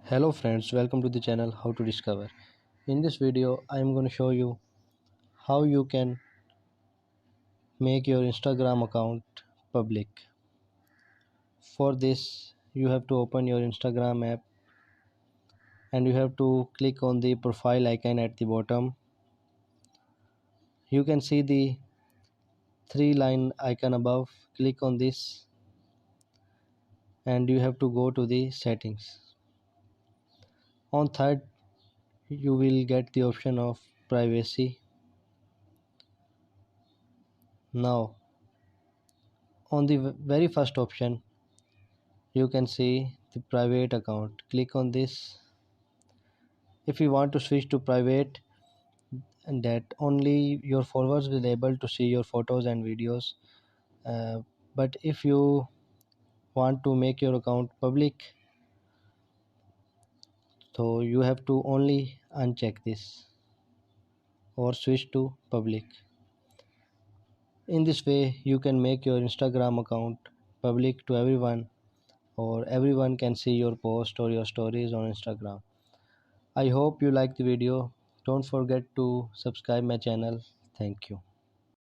Hello friends, welcome to the channel Howtodiscover. In this video, I am going to show you how you can make your Instagram account public. For this, you have to open your Instagram app and you have to click on the profile icon at the bottom. You can see the three-line icon above. Click on this and you have to go to the settings. On third, you will get the option of privacy. Now, on the very first option, you can see the private account. Click on this. If you want to switch to private, and that only your followers will able to see your photos and videos, uh, but if you want to make your account public, so you have to only uncheck this or switch to public. In this way you can make your Instagram account public to everyone, or everyone can see your post or your stories on Instagram. I hope you like the video. Don't forget to subscribe my channel. Thank you.